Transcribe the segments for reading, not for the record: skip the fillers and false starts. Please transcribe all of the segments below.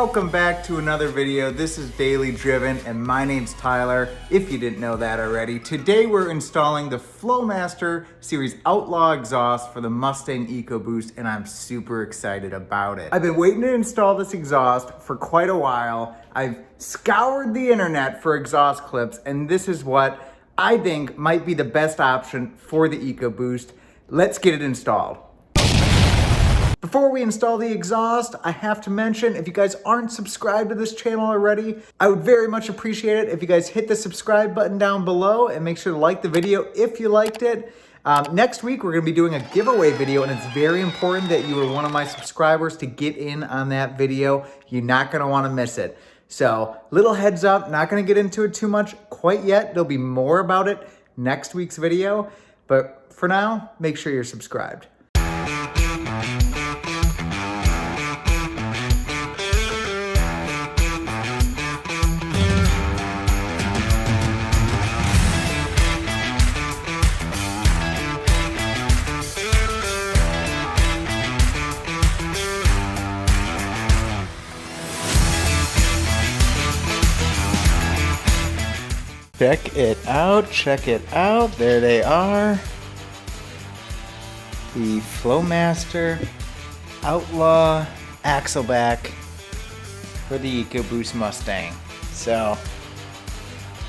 welcome back to another video. This is Daily Driven and my name's Tyler, if you didn't know that already. Today we're installing the Flowmaster Series Outlaw exhaust for the Mustang EcoBoost and I'm super excited about it. I've been waiting to install this exhaust for quite a while. I've scoured the internet for exhaust clips and this is what I think might be the best option for the EcoBoost. Let's get it installed. Before we install the exhaust, I have to mention, if you guys aren't subscribed to this channel already, I would very much appreciate it if you guys hit the subscribe button down below and make sure to like the video if you liked it. Next week, we're gonna be doing a giveaway video and it's very important that you are one of my subscribers to get in on that video. You're not gonna wanna miss it. So, little heads up, not gonna get into it too much quite yet. There'll be more about it next week's video, but for now, make sure you're subscribed. Check it out, there they are. The Flowmaster Outlaw axle back for the EcoBoost Mustang. So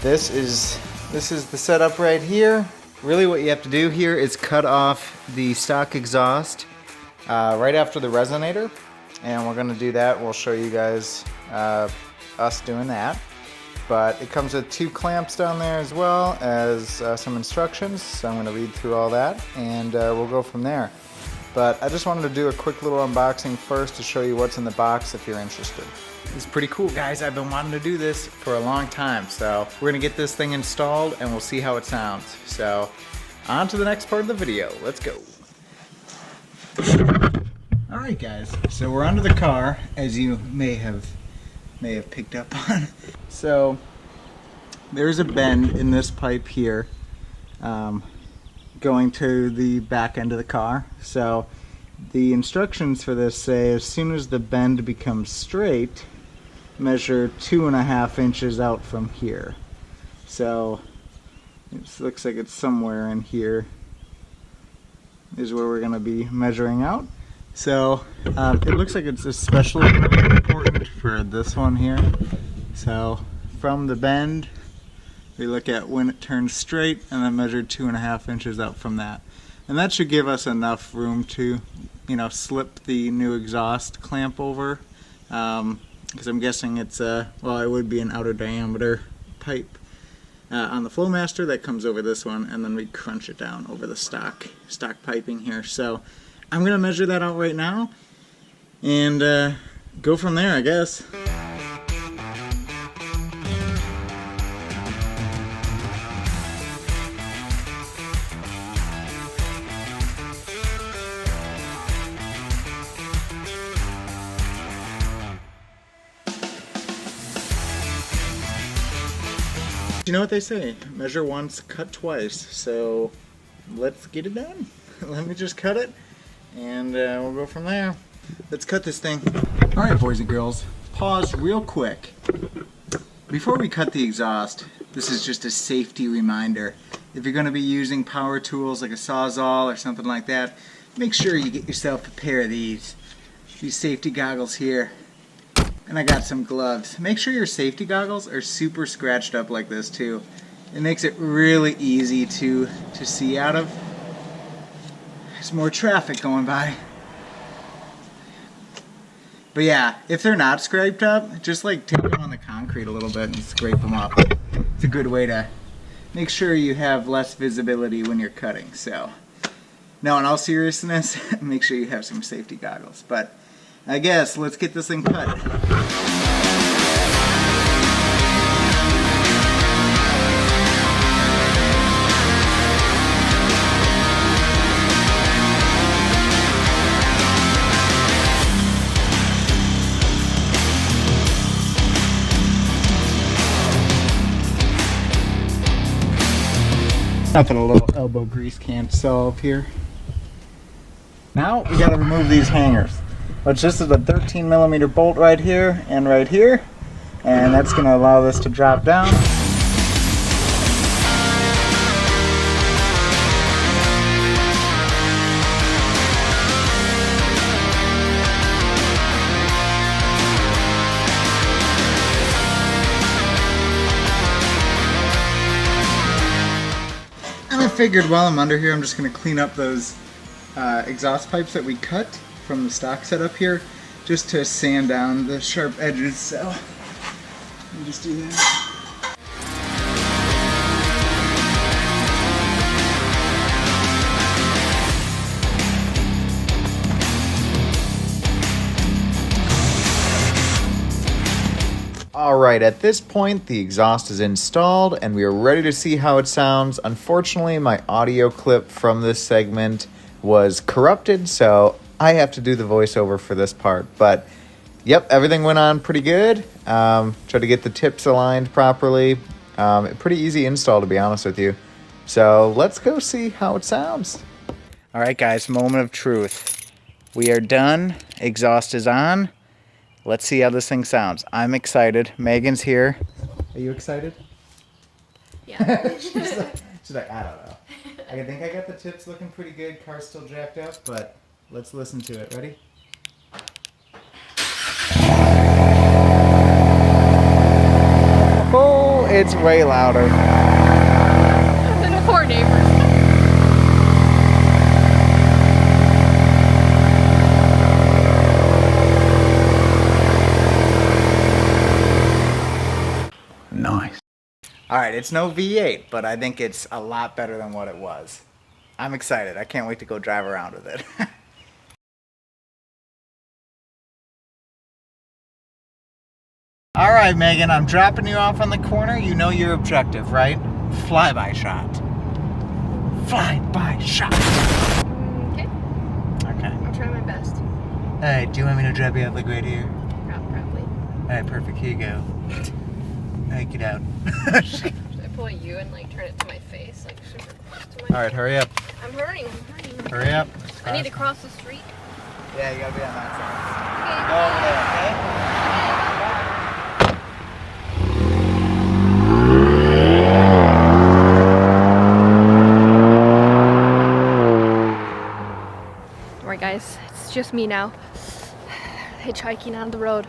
this is the setup right here. Really what you have to do here is cut off the stock exhaust right after the resonator. And we're gonna do that. We'll show you guys us doing that. But it comes with 2 clamps down there as well as some instructions. So I'm gonna read through all that and we'll go from there. But I just wanted to do a quick little unboxing first to show you what's in the box if you're interested. It's pretty cool, guys. I've been wanting to do this for a long time. So we're gonna get this thing installed and we'll see how it sounds. So on to the next part of the video. Let's go. All right, guys. So we're onto the car, as you may have picked up on. So there's a bend in this pipe here going to the back end of the car. So the instructions for this say as soon as the bend becomes straight, measure 2.5 inches out from here. So it looks like it's somewhere in here is where we're going to be measuring out. So it looks like it's especially important for this one here. So from the bend, we look at when it turns straight and then measure 2.5 inches out from that. And that should give us enough room to, slip the new exhaust clamp over. Because I'm guessing it's, it would be an outer diameter pipe on the Flowmaster that comes over this one, and then we crunch it down over the stock piping here. So I'm gonna measure that out right now and go from there, I guess. You know what they say, measure once, cut twice. So let's get it done. Let me just cut it and we'll go from there. Let's cut this thing. All right, boys and girls, pause real quick. Before we cut the exhaust, this is just a safety reminder. If you're gonna be using power tools like a Sawzall or something like that, make sure you get yourself a pair of these safety goggles here. And I got some gloves. Make sure your safety goggles are super scratched up like this too. It makes it really easy to see out of. There's more traffic going by. But yeah, if they're not scraped up, just like take them on the concrete a little bit and scrape them up. It's a good way to make sure you have less visibility when you're cutting. So, no, in all seriousness, make sure you have some safety goggles. But I guess let's get this thing cut. Nothing a little elbow grease can't solve here. Now we gotta remove these hangers. which this is a 13mm bolt right here and right here, and that's going to allow this to drop down. And I figured while I'm under here, I'm just going to clean up those exhaust pipes that we cut from the stock setup here, just to sand down the sharp edges. So let me just do that. Alright, at this point the exhaust is installed and we are ready to see how it sounds. Unfortunately, my audio clip from this segment was corrupted, so I have to do the voiceover for this part. But yep, everything went on pretty good. Tried to get the tips aligned properly. Pretty easy install, to be honest with you. So let's go see how it sounds. Alright guys, moment of truth. We are done. Exhaust is on. Let's see how this thing sounds. I'm excited. Megan's here. Are you excited? Yeah. she's like, I don't know. I think I got the tips looking pretty good. Car's still jacked up, but let's listen to it. Ready? Oh, it's way louder. Than the poor neighbors. Nice. Alright, it's no V8, but I think it's a lot better than what it was. I'm excited. I can't wait to go drive around with it. Alright, Megan, I'm dropping you off on the corner. You know your objective, right? Flyby shot. Flyby shot. Okay. Okay. I'll try my best. Alright, do you want me to drop you off like right here? Probably. Alright, perfect. Here you go. Alright, get out. Should I pull you and like turn it to my face? Like super close to my Alright, hurry up. I'm hurrying. Hurry up. I need to cross the street. Yeah, you gotta be on that side. Okay. Go over there, okay? Alright guys, it's just me now. Hitchhiking on the road.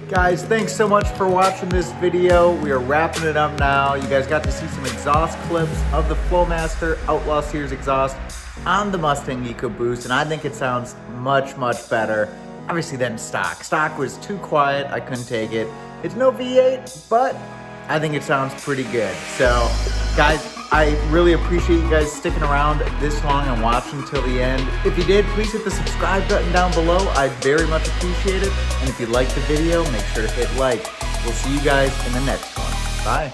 Guys, thanks so much for watching this video. We are wrapping it up now. You guys got to see some exhaust clips of the Flowmaster Outlaw Series exhaust on the Mustang EcoBoost, and I think it sounds much, much better, obviously, than stock. Stock was too quiet. I couldn't take it. It's no V8, but I think it sounds pretty good. So, guys, I really appreciate you guys sticking around this long and watching till the end. If you did, please hit the subscribe button down below. I'd very much appreciate it. And if you liked the video, make sure to hit like. We'll see you guys in the next one. Bye.